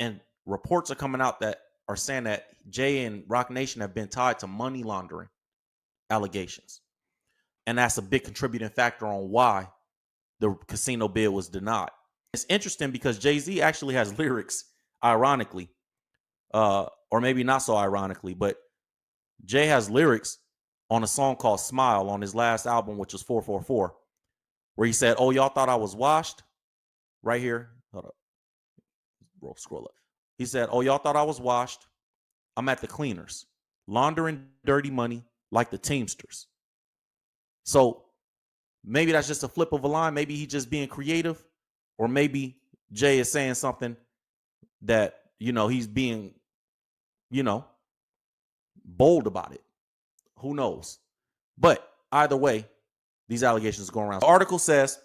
And reports are coming out that are saying that Jay and Rock Nation have been tied to money laundering allegations. And that's a big contributing factor on why the casino bid was denied. It's interesting because Jay-Z actually has lyrics, ironically, or maybe not so ironically, but Jay has lyrics on a song called Smile on his last album, which was 444, where he said, "Oh, y'all thought I was washed?" Right here. Hold up. Scroll up. He said, "Oh, y'all thought I was washed? I'm at the cleaners, laundering dirty money like the Teamsters." So maybe that's just a flip of a line. Maybe he's just being creative, or maybe Jay is saying something that, he's being, bold about it. Who knows? But either way, these allegations are going around. The article says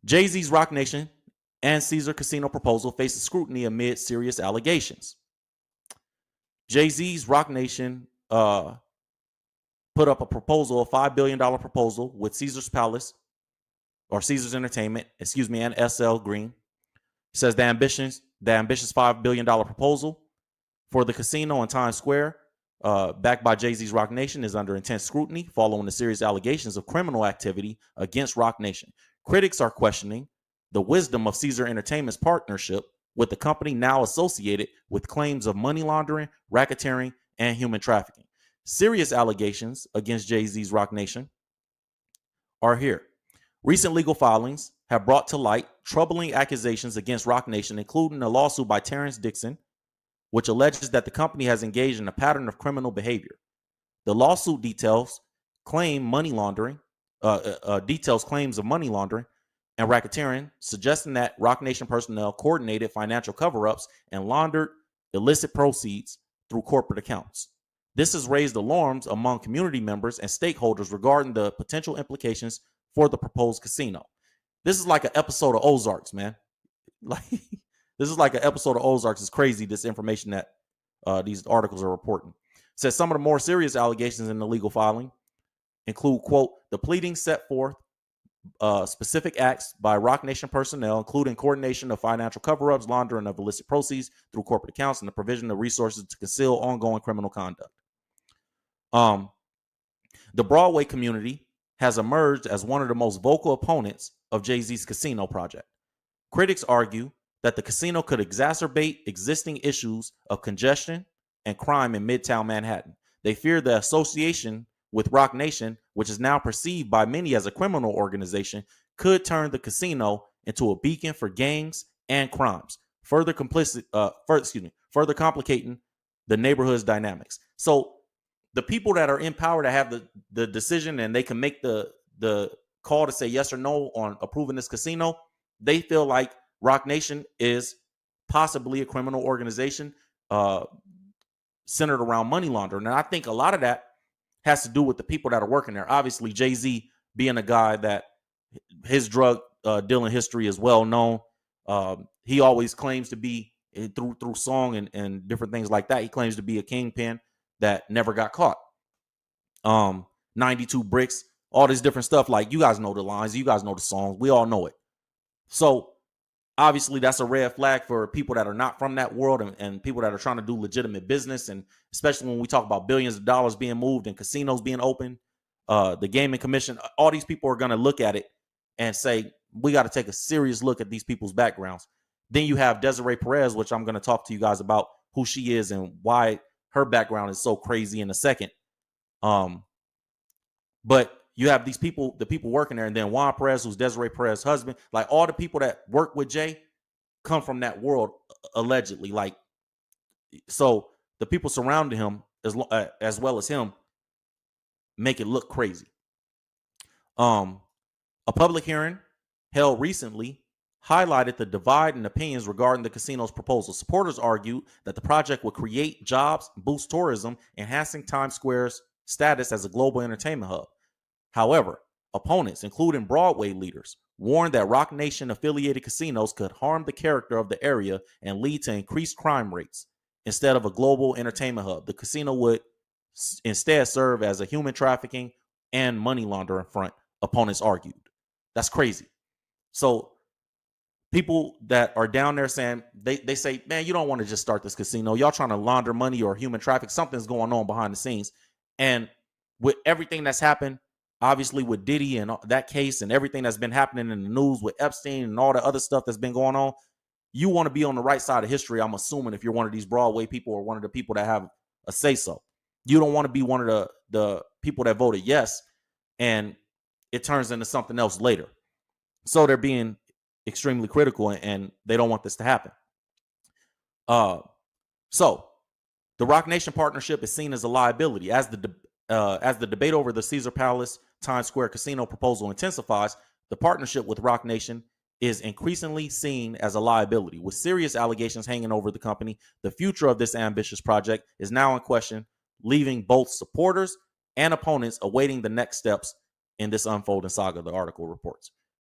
Jay-Z's Rock Nation and Caesar Casino proposal faces scrutiny amid serious allegations. Jay-Z's Rock Nation put up a proposal, a $5 billion proposal with Caesar's Palace, or Caesar's Entertainment, and SL Green. It says the ambitious $5 billion proposal for the casino in Times Square, backed by Jay-Z's Rock Nation, is under intense scrutiny following the serious allegations of criminal activity against Rock Nation. Critics are questioning the wisdom of Caesar Entertainment's partnership with the company now associated with claims of money laundering, racketeering, and human trafficking. Serious allegations against Jay-Z's Rock Nation are here. Recent legal filings have brought to light troubling accusations against Rock Nation, including a lawsuit by Terrence Dixon, which alleges that the company has engaged in a pattern of criminal behavior. The lawsuit details claims of money laundering and racketeering, suggesting that Rock Nation personnel coordinated financial cover-ups and laundered illicit proceeds through corporate accounts. This has raised alarms among community members and stakeholders regarding the potential implications for the proposed casino. This is like an episode of Ozarks, man. This is like an episode of Ozarks. It's crazy, this information that these articles are reporting. It says some of the more serious allegations in the legal filing include, quote, the pleadings set forth specific acts by Rock Nation personnel, including coordination of financial cover-ups, laundering of illicit proceeds through corporate accounts, and the provision of resources to conceal ongoing criminal conduct. The Broadway community has emerged as one of the most vocal opponents of Jay-Z's casino project. Critics argue that the casino could exacerbate existing issues of congestion and crime in Midtown Manhattan. They fear the association with Rock Nation, which is now perceived by many as a criminal organization, could turn the casino into a beacon for gangs and crimes, further complicating the neighborhood's dynamics. So the people that are in power that have the decision and they can make the call to say yes or no on approving this casino, they feel like Rock Nation is possibly a criminal organization centered around money laundering. And I think a lot of that has to do with the people that are working there. Obviously, Jay-Z being a guy that his drug dealing history is well known. He always claims to be, through song and different things like that, he claims to be a kingpin that never got caught. 92 bricks, all this different stuff. Like, you guys know the lines, you guys know the songs, we all know it. So obviously that's a red flag for people that are not from that world and people that are trying to do legitimate business. And especially when we talk about billions of dollars being moved and casinos being open, the gaming commission, all these people are going to look at it and say, we got to take a serious look at these people's backgrounds. Then you have Desiree Perez, which I'm going to talk to you guys about who she is and why her background is so crazy in a second. But you have these people, the people working there, and then Juan Perez, who's Desiree Perez's husband. Like, all the people that work with Jay come from that world, allegedly. Like, so the people surrounding him, as well as him, make it look crazy. A public hearing held recently highlighted the divide in opinions regarding the casino's proposal. Supporters argued that the project would create jobs, boost tourism, enhancing Times Square's status as a global entertainment hub. However, opponents, including Broadway leaders, warned that Rock Nation affiliated casinos could harm the character of the area and lead to increased crime rates. Instead of a global entertainment hub, the casino would instead serve as a human trafficking and money laundering front, opponents argued. That's crazy. So people that are down there saying, they say, man, you don't want to just start this casino. Y'all trying to launder money or human traffic. Something's going on behind the scenes. And with everything that's happened, obviously with Diddy and that case and everything that's been happening in the news with Epstein and all the other stuff that's been going on, you want to be on the right side of history, I'm assuming, if you're one of these Broadway people or one of the people that have a say-so. You don't want to be one of the people that voted yes, and it turns into something else later. So they're being extremely critical, and they don't want this to happen. So the Roc Nation partnership is seen as a liability. As the debate over the Caesar Palace Times Square casino proposal intensifies, the partnership with Roc Nation is increasingly seen as a liability. With serious allegations hanging over the company, the future of this ambitious project is now in question, leaving both supporters and opponents awaiting the next steps in this unfolding saga, the article reports.